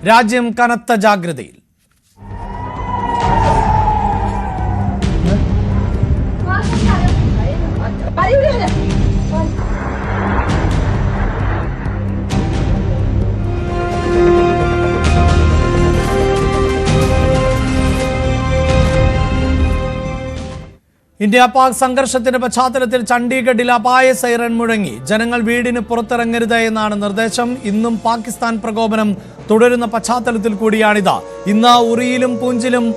രാജ്യം കനത്ത ജാഗ്രതയിൽ. ഇന്ത്യ പാക് സംഘർഷത്തിന്റെ പശ്ചാത്തലത്തിൽ ചണ്ഡീഗഡിൽ അപായ സൈറൻ മുഴങ്ങി. ജനങ്ങൾ വീടിന് പുറത്തിറങ്ങരുത് എന്നാണ് നിർദ്ദേശം. ഇന്നും പാകിസ്ഥാൻ പ്രകോപനം തുടരുന്ന പശ്ചാത്തലത്തിൽ കൂടിയാണിത്. ഇന്ന് ഉറിയിലും പൂഞ്ചിലും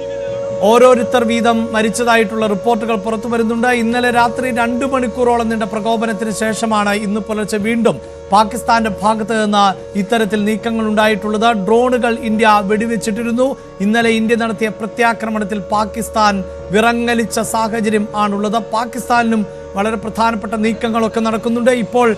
ഓരോരുത്തർ വീതം മരിച്ചതായിട്ടുള്ള റിപ്പോർട്ടുകൾ പുറത്തു വരുന്നുണ്ട്. ഇന്നലെ രാത്രി 2 മണിക്കൂറോളം നീണ്ട പ്രകോപനത്തിന് ശേഷമാണ് ഇന്ന് പുലർച്ചെ വീണ്ടും പാകിസ്ഥാന്റെ ഭാഗത്ത് നിന്ന് ഇത്തരത്തിൽ നീക്കങ്ങൾ ഉണ്ടായിട്ടുള്ളത്. ഡ്രോണുകൾ ഇന്ത്യ വെടിവെച്ചിട്ടിരുന്നു. ഇന്നലെ ഇന്ത്യ നടത്തിയ പ്രത്യാക്രമണത്തിൽ പാകിസ്ഥാൻ വിറങ്ങലിച്ച സാഹചര്യം ആണുള്ളത്. പാകിസ്ഥാനിലും വളരെ പ്രധാനപ്പെട്ട നീക്കങ്ങളൊക്കെ നടക്കുന്നുണ്ട്. ഇപ്പോൾ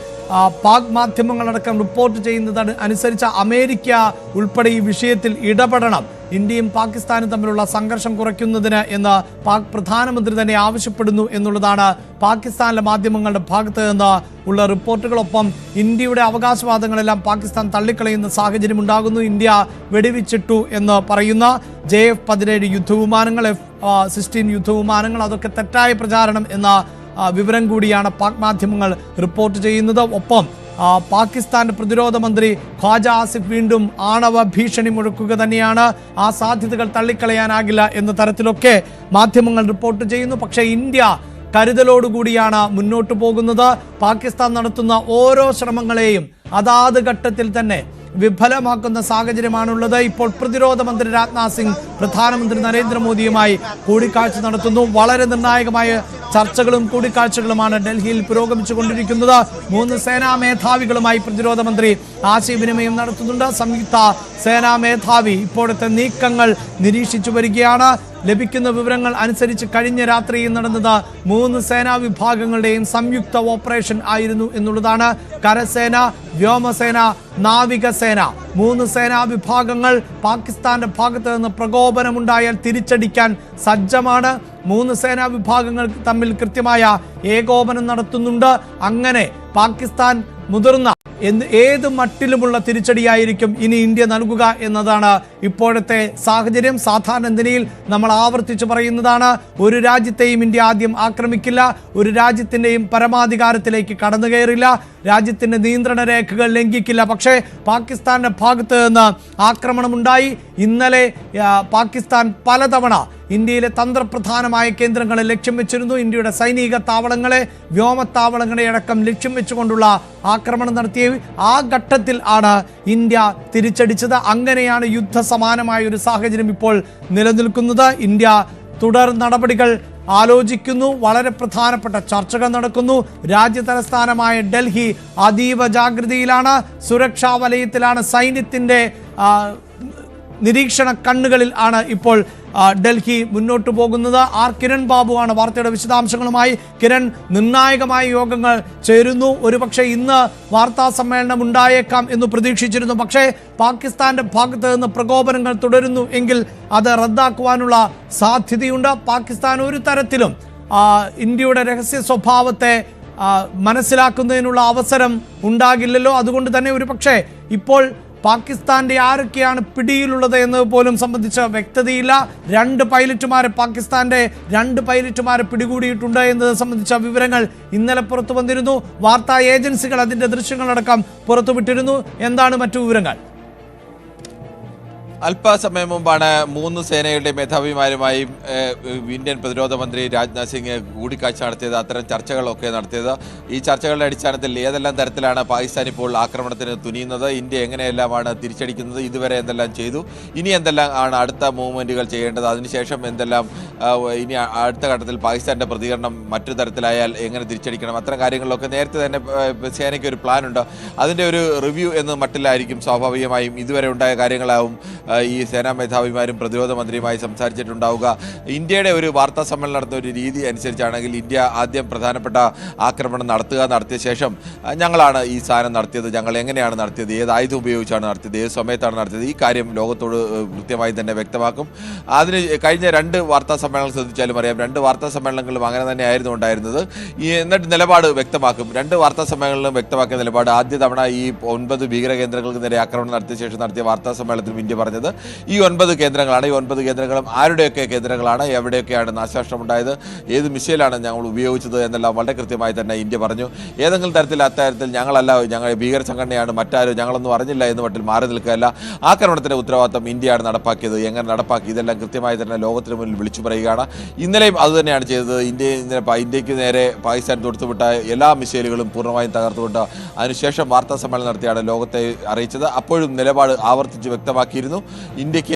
പാക് മാധ്യമങ്ങളടക്കം റിപ്പോർട്ട് ചെയ്യുന്നത് അനുസരിച്ച് അമേരിക്ക ഉൾപ്പെടെ ഈ വിഷയത്തിൽ ഇടപെടണം, ഇന്ത്യയും പാകിസ്ഥാനും തമ്മിലുള്ള സംഘർഷം കുറയ്ക്കുന്നതിന് എന്ന് പാക് പ്രധാനമന്ത്രി തന്നെ ആവശ്യപ്പെടുന്നു എന്നുള്ളതാണ് പാകിസ്ഥാനിലെ മാധ്യമങ്ങളുടെ ഭാഗത്ത് നിന്ന് ഉള്ള റിപ്പോർട്ടുകളൊപ്പം ഇന്ത്യയുടെ അവകാശവാദങ്ങളെല്ലാം പാകിസ്ഥാൻ തള്ളിക്കളയുന്ന സാഹചര്യം ഉണ്ടാകുന്നു. ഇന്ത്യ വെടിവെച്ചിട്ടു എന്ന് പറയുന്ന JF-17 യുദ്ധവിമാനങ്ങൾ, F-16 യുദ്ധവിമാനങ്ങൾ, അതൊക്കെ തെറ്റായ പ്രചാരണം എന്ന വിവരം കൂടിയാണ് പാക് മാധ്യമങ്ങൾ റിപ്പോർട്ട് ചെയ്യുന്നത്. ഒപ്പം പാകിസ്ഥാന്റെ പ്രതിരോധ മന്ത്രി ഖ്വാജ ആസിഫ് വീണ്ടും ആണവ ഭീഷണി മുഴക്കുക തന്നെയാണ്. ആ സാധ്യതകൾ തള്ളിക്കളയാനാകില്ല എന്ന തരത്തിലൊക്കെ മാധ്യമങ്ങൾ റിപ്പോർട്ട് ചെയ്യുന്നു. പക്ഷേ ഇന്ത്യ കരുതലോടുകൂടിയാണ് മുന്നോട്ട് പോകുന്നത്. പാകിസ്ഥാൻ നടത്തുന്ന ഓരോ ശ്രമങ്ങളെയും അതാത് ഘട്ടത്തിൽ തന്നെ വിഫലമാക്കുന്ന സാഹചര്യമാണുള്ളത്. ഇപ്പോൾ പ്രതിരോധ മന്ത്രി രാജ്നാഥ് സിംഗ് പ്രധാനമന്ത്രി നരേന്ദ്രമോദിയുമായി കൂടിക്കാഴ്ച നടത്തുന്നു. വളരെ നിർണായകമായ ചർച്ചകളും കൂടിക്കാഴ്ചകളുമാണ് ഡൽഹിയിൽ പുരോഗമിച്ചുകൊണ്ടിരിക്കുന്നത്. 3 സേനാ മേധാവികളുമായി പ്രതിരോധ മന്ത്രി ആശയവിനിമയം നടത്തുന്നുണ്ട്. സംയുക്ത സേനാ മേധാവി ഇപ്പോഴത്തെ നീക്കങ്ങൾ നിരീക്ഷിച്ചു വരികയാണ്. ലഭിക്കുന്ന വിവരങ്ങൾ അനുസരിച്ച് കഴിഞ്ഞ രാത്രിയിൽ നടന്നത് 3 സേനാ വിഭാഗങ്ങളുടെയും സംയുക്ത ഓപ്പറേഷൻ ആയിരുന്നു എന്നുള്ളതാണ്. കരസേന, വ്യോമസേന, നാവികസേന, 3 സേനാ വിഭാഗങ്ങൾ പാകിസ്ഥാന്റെ ഭാഗത്ത് നിന്ന് പ്രകോപനമുണ്ടായാൽ തിരിച്ചടിക്കാൻ സജ്ജമാണ്. 3 സേനാ വിഭാഗങ്ങൾ തമ്മിൽ കൃത്യമായ ഏകോപനം നടത്തുന്നുണ്ട്. അങ്ങനെ പാകിസ്ഥാൻ മുതിർന്ന ഏത് മട്ടിലുമുള്ള തിരിച്ചടിയായിരിക്കും ഇനി ഇന്ത്യ നൽകുക എന്നതാണ് ഇപ്പോഴത്തെ സാഹചര്യം. സാധാരണ നിലയിൽ നമ്മൾ ആവർത്തിച്ച് പറയുന്നതാണ്, ഒരു രാജ്യത്തെയും ഇന്ത്യ ആദ്യം ആക്രമിക്കില്ല, ഒരു രാജ്യത്തിൻ്റെയും പരമാധികാരത്തിലേക്ക് കടന്നു കയറില്ല, രാജ്യത്തിൻ്റെ നിയന്ത്രണ രേഖകൾ ലംഘിക്കില്ല. പക്ഷേ പാകിസ്ഥാന്റെ ഭാഗത്ത് നിന്ന് ആക്രമണമുണ്ടായി. ഇന്നലെ പാകിസ്ഥാൻ പലതവണ ഇന്ത്യയിലെ തന്ത്രപ്രധാനമായ കേന്ദ്രങ്ങളെ ലക്ഷ്യം വെച്ചിരുന്നു. ഇന്ത്യയുടെ സൈനിക താവളങ്ങളെ, വ്യോമത്താവളങ്ങളെ അടക്കം ലക്ഷ്യം വെച്ചുകൊണ്ടുള്ള ആക്രമണം നടത്തിയ ആ ഘട്ടത്തിൽ ആണ് ഇന്ത്യ തിരിച്ചടിച്ചത്. അങ്ങനെയാണ് യുദ്ധസമാനമായ ഒരു സാഹചര്യം ഇപ്പോൾ നിലനിൽക്കുന്നത്. ഇന്ത്യ തുടർ നടപടികൾ ആലോചിക്കുന്നു. വളരെ പ്രധാനപ്പെട്ട ചർച്ചകൾ നടക്കുന്നു. രാജ്യതലസ്ഥാനമായ ഡൽഹി അതീവ ജാഗ്രതയിലാണ്, സുരക്ഷാ വലയത്തിലാണ്, സൈന്യത്തിൻ്റെ നിരീക്ഷണ കണ്ണുകളിൽ ആണ് ഇപ്പോൾ ഡൽഹി മുന്നോട്ട് പോകുന്നത്. കിരൺ ബാബുവാണ് വാർത്തയുടെ വിശദാംശങ്ങളുമായി. കിരൺ, നിർണായകമായ യോഗങ്ങൾ ചേരുന്നു. ഒരുപക്ഷെ ഇന്ന് വാർത്താ സമ്മേളനം ഉണ്ടായേക്കാം എന്ന് പ്രതീക്ഷിച്ചിരുന്നു. പക്ഷേ പാകിസ്ഥാന്റെ ഭാഗത്ത് നിന്ന് പ്രകോപനങ്ങൾ തുടരുന്നു എങ്കിൽ അത് റദ്ദാക്കുവാനുള്ള സാധ്യതയുണ്ട്. പാകിസ്ഥാൻ ഒരു തരത്തിലും ഇന്ത്യയുടെ രഹസ്യ സ്വഭാവത്തെ മനസ്സിലാക്കുന്നതിനുള്ള അവസരം ഉണ്ടാകില്ലല്ലോ. അതുകൊണ്ട് തന്നെ ഒരുപക്ഷെ ഇപ്പോൾ പാകിസ്ഥാന്റെ ആരൊക്കെയാണ് പിടിയിലുള്ളത് എന്നത് പോലും സംബന്ധിച്ച വ്യക്തതയില്ല. പാകിസ്ഥാന്റെ 2 പൈലറ്റുമാരെ പിടികൂടിയിട്ടുണ്ട് എന്നത് സംബന്ധിച്ച വിവരങ്ങൾ ഇന്നലെ പുറത്തു വന്നിരുന്നു. വാർത്താ ഏജൻസികൾ അതിന്റെ ദൃശ്യങ്ങളടക്കം പുറത്തുവിട്ടിരുന്നു. എന്താണ് മറ്റു വിവരങ്ങൾ? അല്പസമയം മുമ്പാണ് 3 സേനയുടെ മേധാവിമാരുമായും ഇന്ത്യൻ പ്രതിരോധ മന്ത്രി രാജ്നാഥ് സിംഗ് കൂടിക്കാഴ്ച നടത്തിയത്, അത്തരം ചർച്ചകളൊക്കെ നടത്തിയത്. ഈ ചർച്ചകളുടെ അടിസ്ഥാനത്തിൽ ഏതെല്ലാം തരത്തിലാണ് പാകിസ്ഥാൻ ഇപ്പോൾ ആക്രമണത്തിന് തുനിയുന്നത്, ഇന്ത്യ എങ്ങനെയെല്ലാമാണ് തിരിച്ചടിക്കുന്നത്, ഇതുവരെ എന്തെല്ലാം ചെയ്തു, ഇനി എന്തെല്ലാം ആണ് അടുത്ത മൂവ്മെൻറ്റുകൾ ചെയ്യേണ്ടത്, അതിനുശേഷം എന്തെല്ലാം ഇനി അടുത്ത ഘട്ടത്തിൽ പാകിസ്ഥാൻ്റെ പ്രതികരണം മറ്റു തരത്തിലായാൽ എങ്ങനെ തിരിച്ചടിക്കണം, അത്തരം കാര്യങ്ങളിലൊക്കെ നേരത്തെ തന്നെ സേനയ്ക്ക് ഒരു പ്ലാനുണ്ട്. അതിൻ്റെ ഒരു റിവ്യൂ എന്ന മട്ടിലായിരിക്കും സ്വാഭാവികമായും ഇതുവരെ ഉണ്ടായ കാര്യങ്ങളാവും ഈ സേനാ മേധാവിമാരും പ്രതിരോധ മന്ത്രിയുമായി സംസാരിച്ചിട്ടുണ്ടാവുക. ഇന്ത്യയുടെ ഒരു വാർത്താ സമ്മേളനം നടത്തുന്ന ഒരു രീതി അനുസരിച്ചാണെങ്കിൽ ഇന്ത്യ ആദ്യം പ്രധാനപ്പെട്ട ആക്രമണം നടത്തിയ ശേഷം ഞങ്ങളാണ് ഈ സാധനം നടത്തിയത്, ഞങ്ങൾ എങ്ങനെയാണ് നടത്തിയത്, ഏത് ആയുധം ഉപയോഗിച്ചാണ് നടത്തിയത്, ഏത് സമയത്താണ് നടത്തിയത്, ഈ കാര്യം ലോകത്തോട് കൃത്യമായി തന്നെ വ്യക്തമാക്കും. അതിന് കഴിഞ്ഞ 2 വാർത്താ സമ്മേളനങ്ങൾ ശ്രദ്ധിച്ചാലും അറിയാം, 2 വാർത്താ സമ്മേളനങ്ങളിലും അങ്ങനെ തന്നെയായിരുന്നു ഉണ്ടായിരുന്നത്. എന്നിട്ട് നിലപാട് വ്യക്തമാക്കും. 2 വാർത്താ സമ്മേളനങ്ങളിലും വ്യക്തമാക്കിയ നിലപാട്. ആദ്യ തവണ ഈ 9 ഭീകര കേന്ദ്രങ്ങൾക്ക് നേരെ ആക്രമണം നടത്തിയ ശേഷം നടത്തിയ വാർത്താ സമ്മേളനത്തിലും ഇന്ത്യ പറഞ്ഞത് ഈ 9 കേന്ദ്രങ്ങളാണ്. ഈ 9 കേന്ദ്രങ്ങളും ആരുടെയൊക്കെ കേന്ദ്രങ്ങളാണ്, എവിടെയൊക്കെയാണ് നാശനഷ്ടമുണ്ടായത്, ഏത് മിസൈലാണ് ഞങ്ങൾ ഉപയോഗിച്ചത് എന്നെല്ലാം വളരെ കൃത്യമായി തന്നെ ഇന്ത്യ പറഞ്ഞു. ഏതെങ്കിലും തരത്തിൽ അത്തരത്തിൽ ഞങ്ങൾ ഭീകര സംഘടനയാണ്, മറ്റാരും ഞങ്ങളൊന്നും അറിഞ്ഞില്ല എന്ന് മട്ടിൽ മാറി നിൽക്കുകയല്ല. ആക്രമണത്തിന്റെ ഉത്തരവാദിത്തം ഇന്ത്യയാണ് നടപ്പാക്കിയത്, എങ്ങനെ നടപ്പാക്കി, ഇതെല്ലാം കൃത്യമായി തന്നെ ലോകത്തിന് മുന്നിൽ വിളിച്ചു പറയുകയാണ്. ഇന്നലെയും അതുതന്നെയാണ് ചെയ്തത്. ഇന്ത്യക്ക് നേരെ പാകിസ്ഥാൻ തൊടുത്തുവിട്ട എല്ലാ മിസൈലുകളും പൂർണ്ണമായും തകർത്തുകൊണ്ട് അതിനുശേഷം വാർത്താ സമ്മേളനം നടത്തിയാണ് ലോകത്തെ അറിയിച്ചത്. അപ്പോഴും നിലപാട് ആവർത്തിച്ച് വ്യക്തമാക്കിയിരുന്നു. ഇന്ത്യക്ക്